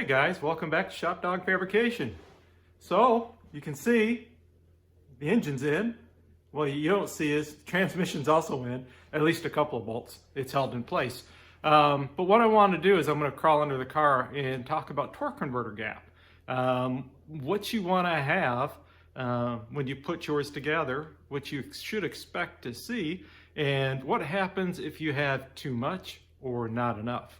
guys, welcome back to Shop Dog Fabrication. So you can see the engine's in. Well, you don't see is the transmission's also in, at least a couple of bolts. It's held in place. But what I want to do is I'm going to crawl under the car and talk about torque converter gap. What you want to have when you put yours together, what you should expect to see, and what happens if you have too much or not enough.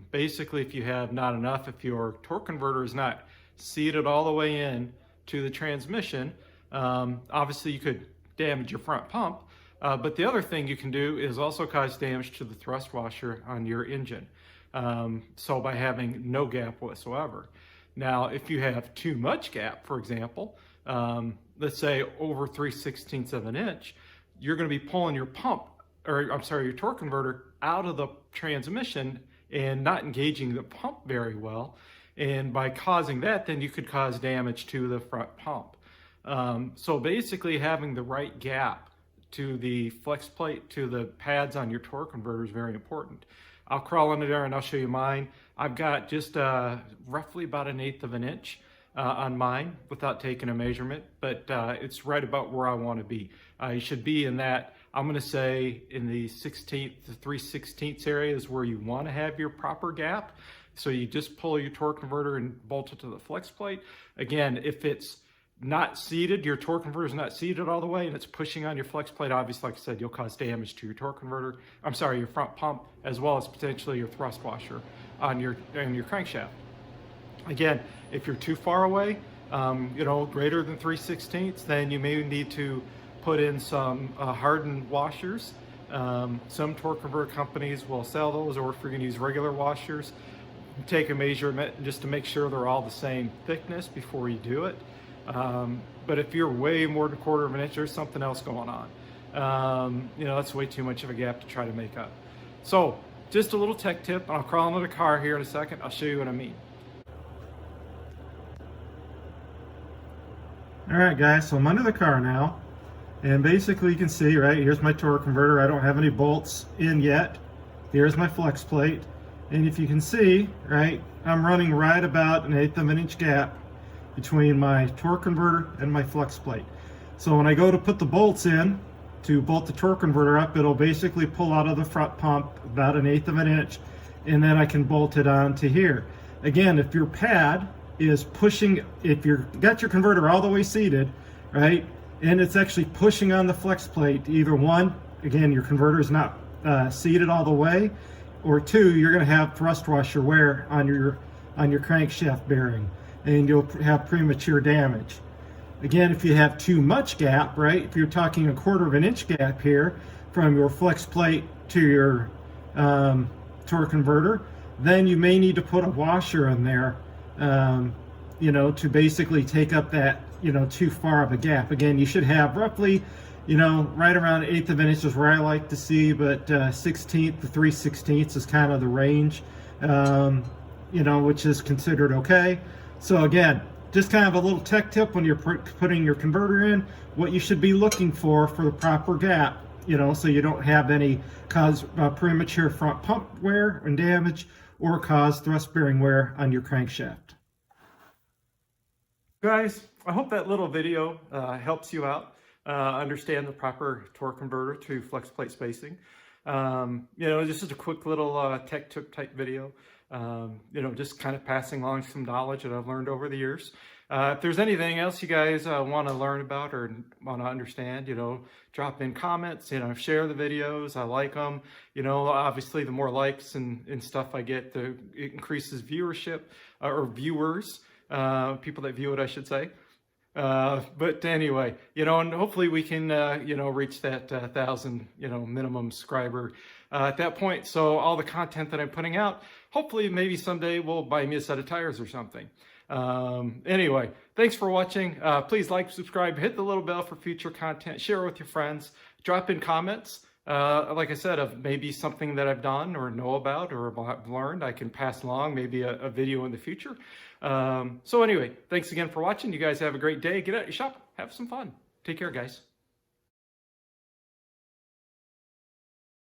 Basically, if you have not enough, if your torque converter is not seated all the way in to the transmission, obviously you could damage your front pump, but the other thing you can do is also cause damage to the thrust washer on your engine. So by having no gap whatsoever. Now, if you have too much gap, for example, let's say over 3/16 of an inch, you're going to be pulling your your torque converter out of the transmission and not engaging the pump very well. And by causing that, then you could cause damage to the front pump. So basically having the right gap to the flex plate, to the pads on your torque converter is very important. I'll crawl under there and I'll show you mine. I've got just roughly about 1/8 of an inch on mine without taking a measurement, but it's right about where I want to be. You should be in that, I'm going to say in the 16th to 3/16 area is where you want to have your proper gap. So you just pull your torque converter and bolt it to the flex plate. Again, if it's not seated, your torque converter is not seated all the way and it's pushing on your flex plate, obviously, like I said, you'll cause damage to your torque converter, your front pump, as well as potentially your thrust washer on your crankshaft. Again, if you're too far away, greater than 3/16, then you may need to put in some hardened washers. Some torque converter companies will sell those, or if you're going to use regular washers, take a measurement just to make sure they're all the same thickness before you do it. But if you're way more than 1/4 of an inch, there's something else going on. That's way too much of a gap to try to make up. So just a little tech tip, and I'll crawl into the car here in a second. I'll show you what I mean. All right, guys, so I'm under the car now, and basically you can see, right, here's my torque converter. I don't have any bolts in yet. Here's my flex plate, and if you can see, right, I'm running right about 1/8 of an inch gap between my torque converter and my flex plate. So when I go to put the bolts in to bolt the torque converter up, it'll basically pull out of the front pump about 1/8 of an inch, and then I can bolt it on to here. Again, if your pad is pushing, if you've got your converter all the way seated, right, and it's actually pushing on the flex plate, either one, again, your converter is not seated all the way, or two, you're going to have thrust washer wear on your crankshaft bearing, and you'll have premature damage. Again, if you have too much gap, right, if you're talking 1/4 of an inch gap here from your flex plate to your torque converter, then you may need to put a washer in there, to basically take up that, too far of a gap. Again, you should have roughly, right around 1/8 of an inch is where I like to see, but 1/16 to 3/16 is kind of the range, which is considered okay. So again, just kind of a little tech tip when you're putting your converter in, what you should be looking for the proper gap, so you don't have any cause premature front pump wear and damage, or cause thrust bearing wear on your crankshaft. Guys, I hope that little video helps you out understand the proper torque converter to flex plate spacing. This is a quick little tech tip type video. Just kind of passing along some knowledge that I've learned over the years. If there's anything else you guys want to learn about or want to understand, drop in comments, share the videos. I like them. Obviously the more likes and stuff I get, it increases viewership or viewers, people that view it, I should say. But anyway, and hopefully we can, reach that 1,000, minimum subscriber at that point. So all the content that I'm putting out, hopefully maybe someday will buy me a set of tires or something. Anyway, thanks for watching. Please like, subscribe, hit the little bell for future content, share it with your friends, drop in comments. Like I said, of maybe something that I've done or know about or have learned, I can pass along maybe a video in the future. So anyway, thanks again for watching. You guys have a great day. Get out your shop. Have some fun. Take care, guys.